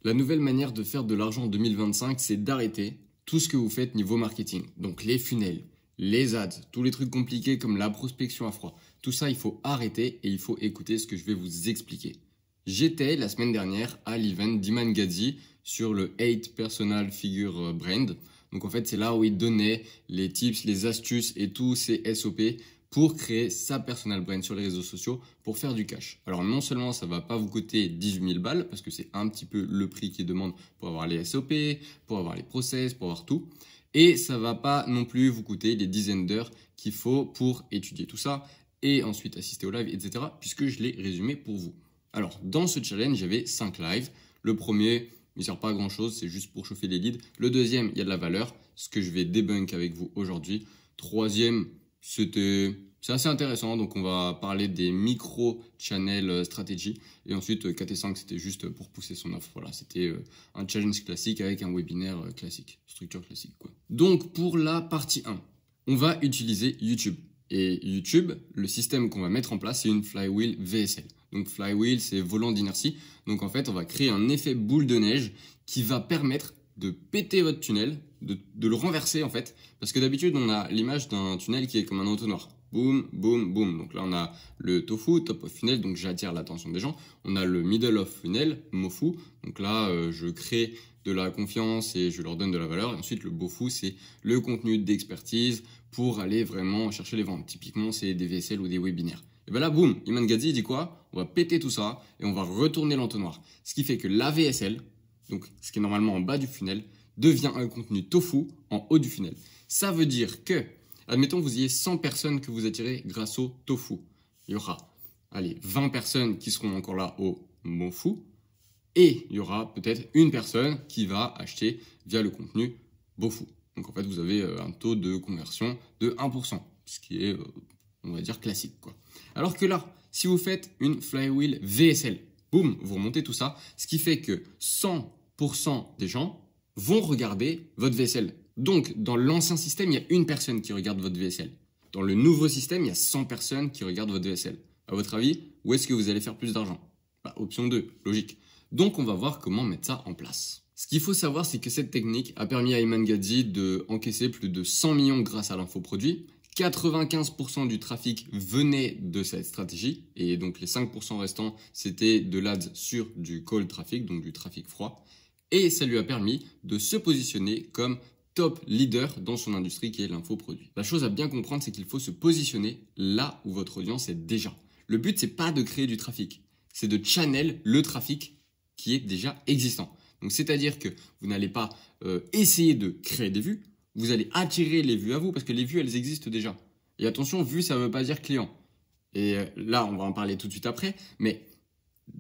La nouvelle manière de faire de l'argent en 2025, c'est d'arrêter tout ce que vous faites niveau marketing. Donc les funnels, les ads, tous les trucs compliqués comme la prospection à froid. Tout ça, il faut arrêter et il faut écouter ce que je vais vous expliquer. J'étais la semaine dernière à l'event d'Iman Gadzhi sur le 8 Personal Figure Brand. Donc en fait, c'est là où il donnait les tips, les astuces et tous ces SOP pour créer sa personal brand sur les réseaux sociaux pour faire du cash. Alors non seulement ça va pas vous coûter 18 000 balles parce que c'est un petit peu le prix qu'il demande pour avoir les SOP, pour avoir les process, pour avoir tout. Et ça va pas non plus vous coûter les dizaines d'heures qu'il faut pour étudier tout ça et ensuite assister au live, etc. puisque je l'ai résumé pour vous. Alors dans ce challenge, j'avais 5 lives. Le premier, il ne sert pas à grand chose, c'est juste pour chauffer les leads. Le deuxième, il y a de la valeur, ce que je vais débunk avec vous aujourd'hui. Troisième, c'est assez intéressant, donc on va parler des micro-channel stratégie. Et ensuite, 4 et 5, c'était juste pour pousser son offre. Voilà, c'était un challenge classique avec un webinaire classique, structure classique, quoi. Donc, pour la partie 1, on va utiliser YouTube. Et YouTube, le système qu'on va mettre en place, c'est une flywheel VSL. Donc, flywheel, c'est volant d'inertie. Donc, en fait, on va créer un effet boule de neige qui va permettre de péter votre tunnel, de le renverser en fait. Parce que d'habitude, on a l'image d'un tunnel qui est comme un entonnoir. Boum, boum, boum. Donc là, on a le tofu, top of funnel, donc j'attire l'attention des gens. On a le middle of funnel, mofu. Donc là, je crée de la confiance et je leur donne de la valeur. Et ensuite, le bofu, c'est le contenu d'expertise pour aller vraiment chercher les ventes. Typiquement, c'est des VSL ou des webinaires. Et bien là, boum, Iman Gadzhi dit quoi? On va péter tout ça et on va retourner l'entonnoir. Ce qui fait que la VSL, donc ce qui est normalement en bas du funnel, devient un contenu tofu en haut du funnel. Ça veut dire que, admettons que vous ayez 100 personnes que vous attirez grâce au tofu. Il y aura, allez, 20 personnes qui seront encore là au mofu. Et il y aura peut-être une personne qui va acheter via le contenu bofu. Donc en fait, vous avez un taux de conversion de 1%, ce qui est, on va dire, classique, quoi. Alors que là, si vous faites une flywheel VSL, boum, vous remontez tout ça, ce qui fait que 100% des gens vont regarder votre VSL. Donc, dans l'ancien système, il y a une personne qui regarde votre VSL. Dans le nouveau système, il y a 100 personnes qui regardent votre VSL. À votre avis, où est-ce que vous allez faire plus d'argent? Option 2, logique. Donc, on va voir comment mettre ça en place. Ce qu'il faut savoir, c'est que cette technique a permis à Iman Gadzhi de encaisser plus de 100 millions grâce à l'infoproduit. 95% du trafic venait de cette stratégie et donc les 5% restants, c'était de l'ads sur du cold traffic, donc du trafic froid. Et ça lui a permis de se positionner comme top leader dans son industrie qui est l'infoproduit. La chose à bien comprendre, c'est qu'il faut se positionner là où votre audience est déjà. Le but, c'est pas de créer du trafic, c'est de channel le trafic qui est déjà existant. Donc c'est-à-dire que vous n'allez pas essayer de créer des vues, vous allez attirer les vues à vous parce que les vues, elles existent déjà. Et attention, vue, ça ne veut pas dire client. Et là, on va en parler tout de suite après, mais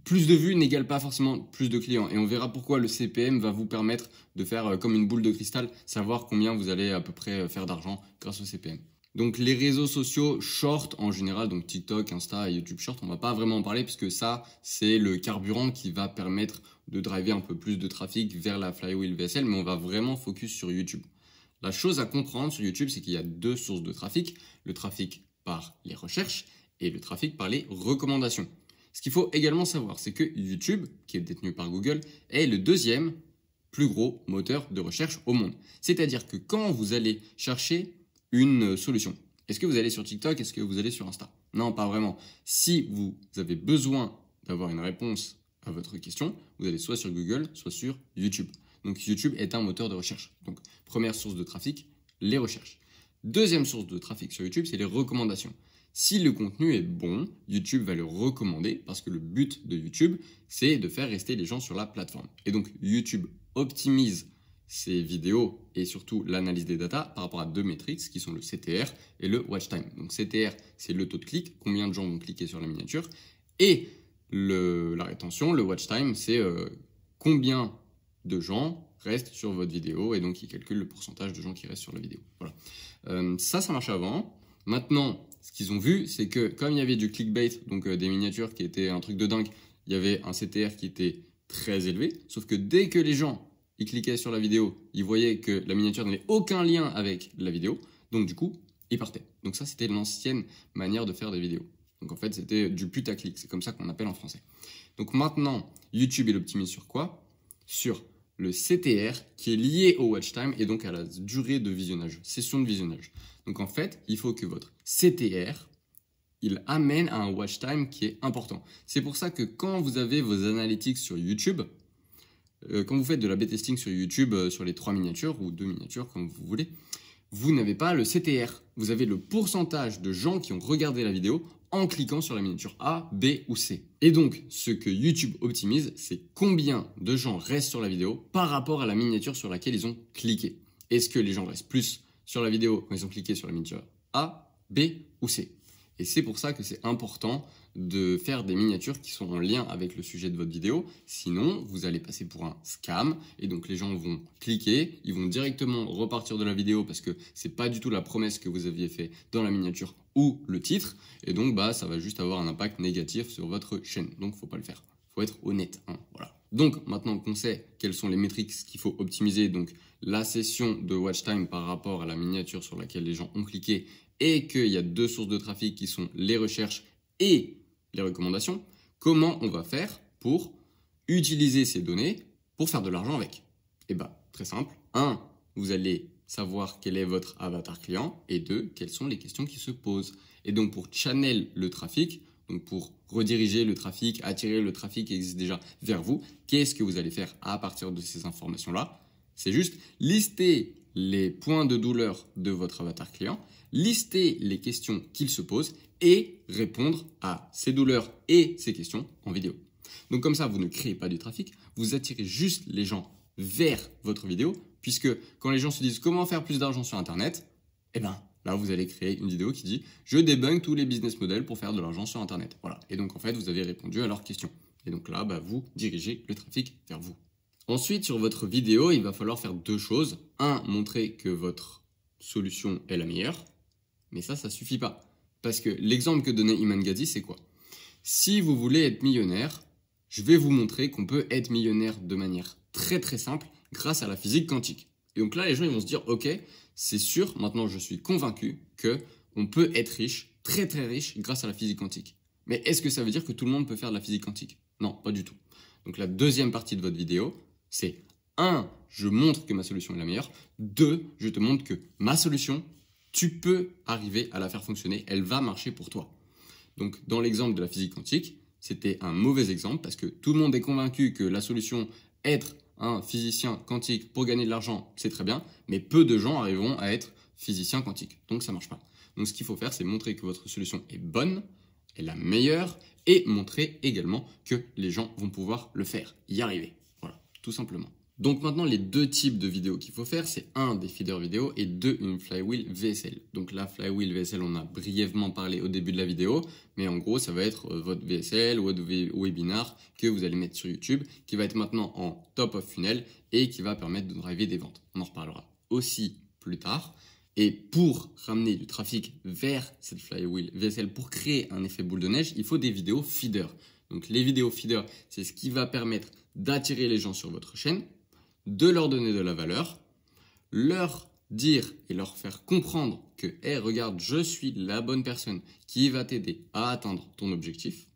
plus de vues n'égale pas forcément plus de clients. Et on verra pourquoi le CPM va vous permettre de faire comme une boule de cristal, savoir combien vous allez à peu près faire d'argent grâce au CPM. Donc les réseaux sociaux short en général, donc TikTok, Insta et YouTube short, on va pas vraiment en parler puisque ça, c'est le carburant qui va permettre de driver un peu plus de trafic vers la flywheel VSL, mais on va vraiment focus sur YouTube. La chose à comprendre sur YouTube, c'est qu'il y a deux sources de trafic, le trafic par les recherches et le trafic par les recommandations. Ce qu'il faut également savoir, c'est que YouTube, qui est détenu par Google, est le deuxième plus gros moteur de recherche au monde. C'est-à-dire que quand vous allez chercher une solution, est-ce que vous allez sur TikTok, est-ce que vous allez sur Insta? Non, pas vraiment. Si vous avez besoin d'avoir une réponse à votre question, vous allez soit sur Google, soit sur YouTube. Donc YouTube est un moteur de recherche. Donc première source de trafic, les recherches. Deuxième source de trafic sur YouTube, c'est les recommandations. Si le contenu est bon, YouTube va le recommander parce que le but de YouTube, c'est de faire rester les gens sur la plateforme. Et donc YouTube optimise ses vidéos et surtout l'analyse des data par rapport à deux métriques qui sont le CTR et le watch time. Donc CTR, c'est le taux de clic, combien de gens vont cliquer sur la miniature. Et la rétention, le watch time, c'est combien de gens restent sur votre vidéo et donc il calcule le pourcentage de gens qui restent sur la vidéo. Voilà. Ça marchait avant. Maintenant, ce qu'ils ont vu, c'est que comme il y avait du clickbait, donc des miniatures qui étaient un truc de dingue, il y avait un CTR qui était très élevé. Sauf que dès que les gens ils cliquaient sur la vidéo, ils voyaient que la miniature n'avait aucun lien avec la vidéo. Donc du coup, ils partaient. Donc ça, c'était l'ancienne manière de faire des vidéos. Donc en fait, c'était du putaclic. C'est comme ça qu'on appelle en français. Donc maintenant, YouTube, il optimise sur quoi? sur le CTR qui est lié au watch time et donc à la durée de visionnage, session de visionnage. Donc en fait, il faut que votre CTR, il amène à un watch time qui est important. C'est pour ça que quand vous avez vos analytics sur YouTube, quand vous faites de l'A/B testing sur YouTube sur les 3 miniatures ou 2 miniatures comme vous voulez, vous n'avez pas le CTR. Vous avez le pourcentage de gens qui ont regardé la vidéo en cliquant sur la miniature A, B ou C. Et donc, ce que YouTube optimise, c'est combien de gens restent sur la vidéo par rapport à la miniature sur laquelle ils ont cliqué. Est-ce que les gens restent plus sur la vidéo quand ils ont cliqué sur la miniature A, B ou C? Et c'est pour ça que c'est important de faire des miniatures qui sont en lien avec le sujet de votre vidéo. Sinon, vous allez passer pour un scam. Et donc, les gens vont cliquer, ils vont directement repartir de la vidéo parce que c'est pas du tout la promesse que vous aviez fait dans la miniature ou le titre. Et donc, ça va juste avoir un impact négatif sur votre chaîne. Donc, faut pas le faire. Faut être honnête, hein, voilà. Donc, maintenant qu'on sait quelles sont les métriques qu'il faut optimiser, donc la session de watch time par rapport à la miniature sur laquelle les gens ont cliqué, et qu'il y a 2 sources de trafic qui sont les recherches et les recommandations, comment on va faire pour utiliser ces données pour faire de l'argent avec? Eh bien, très simple. 1, vous allez savoir quel est votre avatar client et 2, quelles sont les questions qui se posent. Et donc, pour channel le trafic, donc pour rediriger le trafic, attirer le trafic qui existe déjà vers vous, qu'est-ce que vous allez faire à partir de ces informations-là? C'est juste lister les points de douleur de votre avatar client, lister les questions qu'il se pose et répondre à ces douleurs et ces questions en vidéo. Donc comme ça, vous ne créez pas du trafic, vous attirez juste les gens vers votre vidéo, puisque quand les gens se disent comment faire plus d'argent sur Internet, eh ben là, vous allez créer une vidéo qui dit « Je débunk tous les business models pour faire de l'argent sur Internet ». Voilà. Et donc en fait, vous avez répondu à leurs questions. Et donc là, vous dirigez le trafic vers vous. Ensuite, sur votre vidéo, il va falloir faire 2 choses. 1, montrer que votre solution est la meilleure. Mais ça suffit pas. Parce que l'exemple que donnait Iman Gadzhi, c'est quoi? Si vous voulez être millionnaire, je vais vous montrer qu'on peut être millionnaire de manière très très simple grâce à la physique quantique. Et donc là, les gens ils vont se dire, ok, c'est sûr, maintenant je suis convaincu qu'on peut être riche, très très riche grâce à la physique quantique. Mais est-ce que ça veut dire que tout le monde peut faire de la physique quantique? Non, pas du tout. Donc la deuxième partie de votre vidéo, c'est 1, je montre que ma solution est la meilleure. 2, je te montre que ma solution, tu peux arriver à la faire fonctionner, elle va marcher pour toi. Donc dans l'exemple de la physique quantique, c'était un mauvais exemple parce que tout le monde est convaincu que la solution être un physicien quantique pour gagner de l'argent, c'est très bien, mais peu de gens arriveront à être physicien quantique. Donc ça marche pas. Donc ce qu'il faut faire, c'est montrer que votre solution est bonne, est la meilleure et montrer également que les gens vont pouvoir le faire, y arriver. Voilà, tout simplement. Donc maintenant, les 2 types de vidéos qu'il faut faire, c'est 1, des feeders vidéo et 2, une flywheel VSL. Donc la flywheel VSL, on a brièvement parlé au début de la vidéo, mais en gros, ça va être votre VSL ou votre webinar que vous allez mettre sur YouTube, qui va être maintenant en top of funnel et qui va permettre de driver des ventes. On en reparlera aussi plus tard. Et pour ramener du trafic vers cette flywheel VSL, pour créer un effet boule de neige, il faut des vidéos feeders. Donc les vidéos feeders, c'est ce qui va permettre d'attirer les gens sur votre chaîne, de leur donner de la valeur, leur dire et leur faire comprendre que « Hey, regarde, je suis la bonne personne qui va t'aider à atteindre ton objectif ».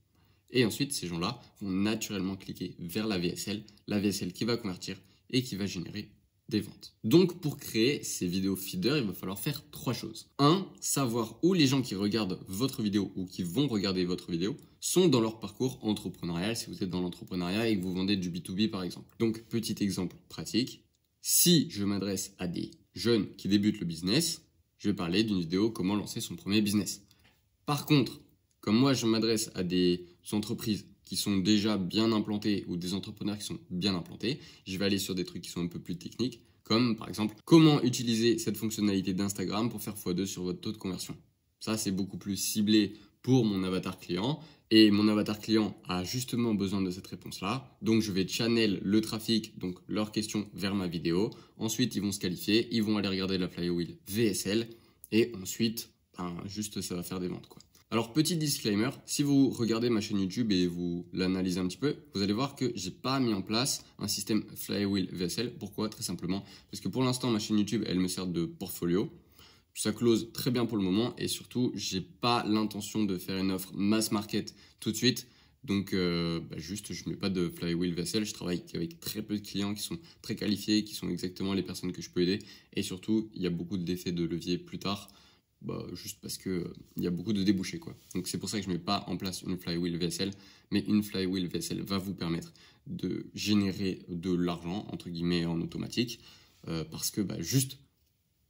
Et ensuite, ces gens-là vont naturellement cliquer vers la VSL qui va convertir et qui va générer des ventes. Donc, pour créer ces vidéos feeders, il va falloir faire 3 choses. 1, savoir où les gens qui regardent votre vidéo ou qui vont regarder votre vidéo sont dans leur parcours entrepreneurial, si vous êtes dans l'entrepreneuriat et que vous vendez du B2B par exemple. Donc, petit exemple pratique, si je m'adresse à des jeunes qui débutent le business, je vais parler d'une vidéo comment lancer son premier business. Par contre, comme moi je m'adresse à des entreprises qui sont déjà bien implantés ou des entrepreneurs qui sont bien implantés, je vais aller sur des trucs qui sont un peu plus techniques, comme par exemple comment utiliser cette fonctionnalité d'Instagram pour faire x2 sur votre taux de conversion. Ça, c'est beaucoup plus ciblé pour mon avatar client et mon avatar client a justement besoin de cette réponse-là. Donc, je vais channel le trafic, donc leurs questions vers ma vidéo. Ensuite, ils vont se qualifier, ils vont aller regarder la flywheel VSL et ensuite, juste ça va faire des ventes, quoi. Alors, petit disclaimer, si vous regardez ma chaîne YouTube et vous l'analysez un petit peu, vous allez voir que j'ai pas mis en place un système flywheel VSL. Pourquoi? Très simplement, parce que pour l'instant, ma chaîne YouTube, elle me sert de portfolio. Ça close très bien pour le moment et surtout, j'ai pas l'intention de faire une offre mass market tout de suite. Donc, juste, je mets pas de flywheel VSL. Je travaille avec très peu de clients qui sont très qualifiés, qui sont exactement les personnes que je peux aider. Et surtout, il y a beaucoup d'effets de levier plus tard, juste parce que il y a beaucoup de débouchés, quoi. Donc, c'est pour ça que je mets pas en place une flywheel VSL. Mais une flywheel VSL va vous permettre de générer de l'argent, entre guillemets, en automatique. Parce que, juste,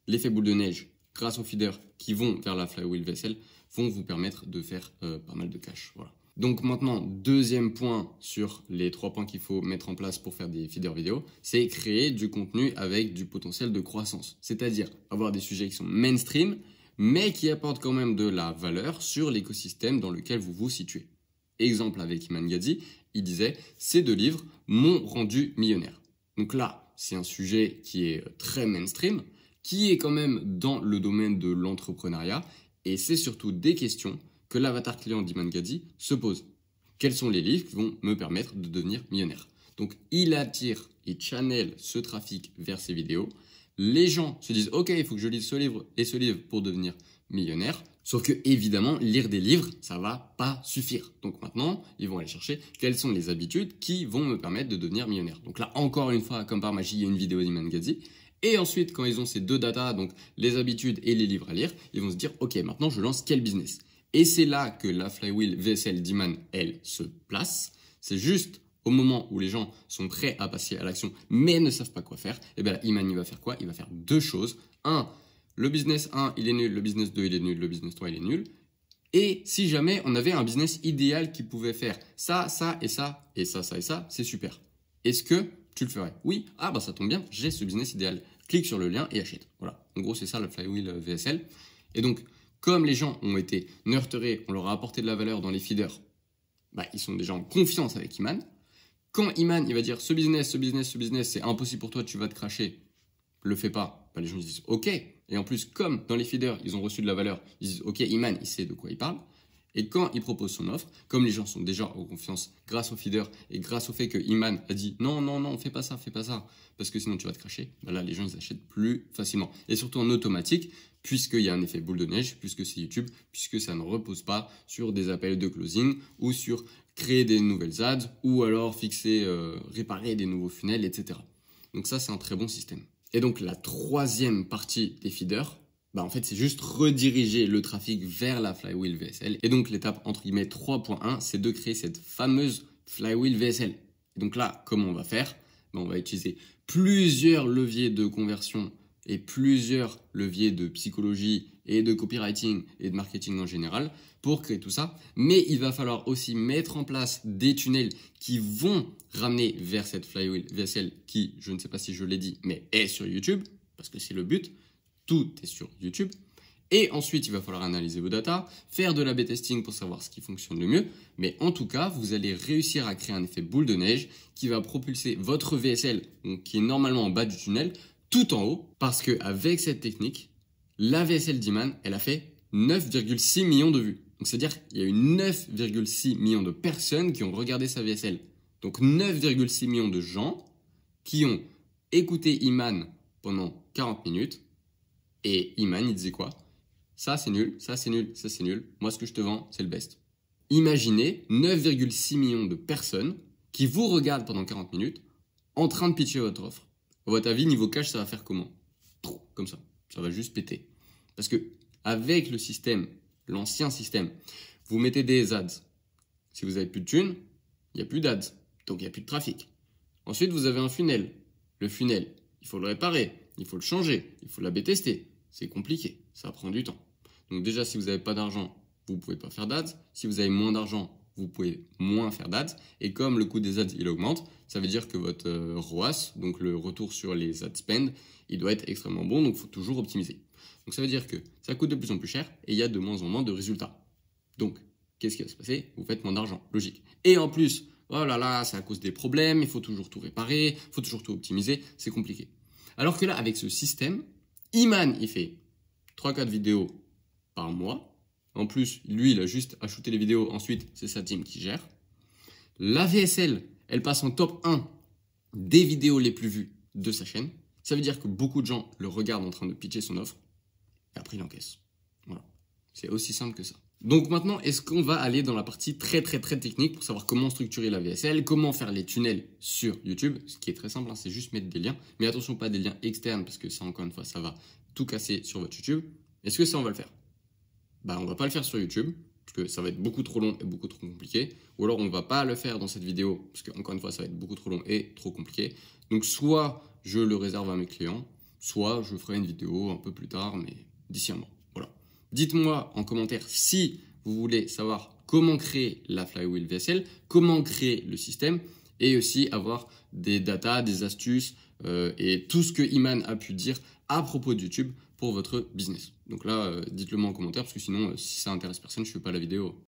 l'effet boule de neige, grâce aux feeders qui vont vers la flywheel VSL, vont vous permettre de faire pas mal de cash. Voilà. Donc maintenant, deuxième point sur les 3 points qu'il faut mettre en place pour faire des feeders vidéo, c'est créer du contenu avec du potentiel de croissance. C'est-à-dire avoir des sujets qui sont mainstream, mais qui apportent quand même de la valeur sur l'écosystème dans lequel vous vous situez. Exemple avec Iman Gadzhi, il disait « Ces 2 livres m'ont rendu millionnaire ». Donc là, c'est un sujet qui est très mainstream, qui est quand même dans le domaine de l'entrepreneuriat, et c'est surtout des questions que l'avatar client d'Iman Gadzhi se pose. Quels sont les livres qui vont me permettre de devenir millionnaire? Donc, il attire et channel ce trafic vers ses vidéos. Les gens se disent « Ok, il faut que je lise ce livre et ce livre pour devenir millionnaire ». Sauf que, évidemment, lire des livres, ça va pas suffire. Donc maintenant, ils vont aller chercher quelles sont les habitudes qui vont me permettre de devenir millionnaire. Donc là, encore une fois, comme par magie, il y a une vidéo d'Iman Gadzhi. Et ensuite, quand ils ont ces 2 datas, donc les habitudes et les livres à lire, ils vont se dire « Ok, maintenant, je lance quel business ?» Et c'est là que la flywheel VSL d'Iman, elle, se place. C'est juste au moment où les gens sont prêts à passer à l'action, mais ne savent pas quoi faire. Et bien là, Iman, il va faire quoi? Il va faire 2 choses. Le business 1, il est nul. Le business 2, il est nul. Le business 3, il est nul. Et si jamais on avait un business idéal qui pouvait faire ça, ça et ça, et ça, ça et ça, c'est super. Est-ce que tu le ferais? Oui. Ça tombe bien, j'ai ce business idéal. Clique sur le lien et achète. Voilà. En gros, c'est ça la flywheel VSL. Et donc, comme les gens ont été nurturés, on leur a apporté de la valeur dans les feeders, ils sont déjà en confiance avec Iman. Quand Iman, il va dire ce business, c'est impossible pour toi, tu vas te cracher, le fais pas, les gens disent ok. Et en plus, comme dans les feeders, ils ont reçu de la valeur, ils disent ok, Iman, il sait de quoi il parle. Et quand il propose son offre, comme les gens sont déjà en confiance grâce au feeder et grâce au fait que Iman a dit non, fais pas ça, parce que sinon tu vas te cracher, là les gens ils achètent plus facilement. Et surtout en automatique, puisqu'il y a un effet boule de neige, puisque c'est YouTube, puisque ça ne repose pas sur des appels de closing ou sur créer des nouvelles ads ou alors réparer des nouveaux funnels, etc. Donc ça c'est un très bon système. Et donc la 3e partie des feeders, en fait, c'est juste rediriger le trafic vers la flywheel VSL. Et donc, l'étape, entre guillemets, 3.1, c'est de créer cette fameuse flywheel VSL. Et donc là, comment on va faire? On va utiliser plusieurs leviers de conversion et plusieurs leviers de psychologie et de copywriting et de marketing en général pour créer tout ça. Mais il va falloir aussi mettre en place des tunnels qui vont ramener vers cette flywheel VSL qui, je ne sais pas si je l'ai dit, mais est sur YouTube, parce que c'est le but. Tout est sur YouTube. Et ensuite, il va falloir analyser vos datas, faire de l'A/B testing pour savoir ce qui fonctionne le mieux. Mais en tout cas, vous allez réussir à créer un effet boule de neige qui va propulser votre VSL, donc qui est normalement en bas du tunnel, tout en haut. Parce qu'avec cette technique, la VSL d'Iman, elle a fait 9,6 millions de vues. Donc c'est-à-dire qu'il y a eu 9,6 millions de personnes qui ont regardé sa VSL. Donc 9,6 millions de gens qui ont écouté Iman pendant 40 minutes. Et Iman, il disait quoi? Ça, c'est nul, ça, c'est nul, ça, c'est nul. Moi, ce que je te vends, c'est le best. Imaginez 9,6 millions de personnes qui vous regardent pendant 40 minutes en train de pitcher votre offre. À votre avis, niveau cash, ça va faire comment? Comme ça. Ça va juste péter. Parce que avec le système, l'ancien système, vous mettez des ads. Si vous n'avez plus de thunes, il n'y a plus d'ads. Donc, il n'y a plus de trafic. Ensuite, vous avez un funnel. Le funnel, il faut le réparer, il faut le changer, il faut l'A/B tester. C'est compliqué, ça prend du temps. Donc déjà, si vous n'avez pas d'argent, vous ne pouvez pas faire d'ads. Si vous avez moins d'argent, vous pouvez moins faire d'ads. Et comme le coût des ads, il augmente, ça veut dire que votre ROAS, donc le retour sur les ad spend, il doit être extrêmement bon, donc il faut toujours optimiser. Donc ça veut dire que ça coûte de plus en plus cher et il y a de moins en moins de résultats. Donc, qu'est-ce qui va se passer? Vous faites moins d'argent, logique. Et en plus, oh là là, c'est à cause des problèmes, il faut toujours tout réparer, il faut toujours tout optimiser, c'est compliqué. Alors que là, avec ce système, Iman, il fait 3-4 vidéos par mois. En plus, lui, il a juste à shooter les vidéos. Ensuite, c'est sa team qui gère. La VSL, elle passe en top 1 des vidéos les plus vues de sa chaîne. Ça veut dire que beaucoup de gens le regardent en train de pitcher son offre. Et après, il encaisse. Voilà. C'est aussi simple que ça. Donc maintenant, est-ce qu'on va aller dans la partie très technique pour savoir comment structurer la VSL, comment faire les tunnels sur YouTube, ce qui est très simple, hein, c'est juste mettre des liens. Mais attention, pas des liens externes parce que ça, encore une fois, ça va tout casser sur votre YouTube. Est-ce que ça, on va le faire? On va pas le faire sur YouTube parce que ça va être beaucoup trop long et beaucoup trop compliqué. Ou alors, on va pas le faire dans cette vidéo parce que, encore une fois, ça va être beaucoup trop long et trop compliqué. Donc, soit je le réserve à mes clients, soit je ferai une vidéo un peu plus tard, mais d'ici un mois. Voilà. Dites-moi en commentaire si vous voulez savoir comment créer la Flywheel VSL, comment créer le système et aussi avoir des datas, des astuces et tout ce que Iman a pu dire à propos de YouTube pour votre business. Donc là, dites-le moi en commentaire parce que sinon, si ça intéresse personne, je ne fais pas la vidéo.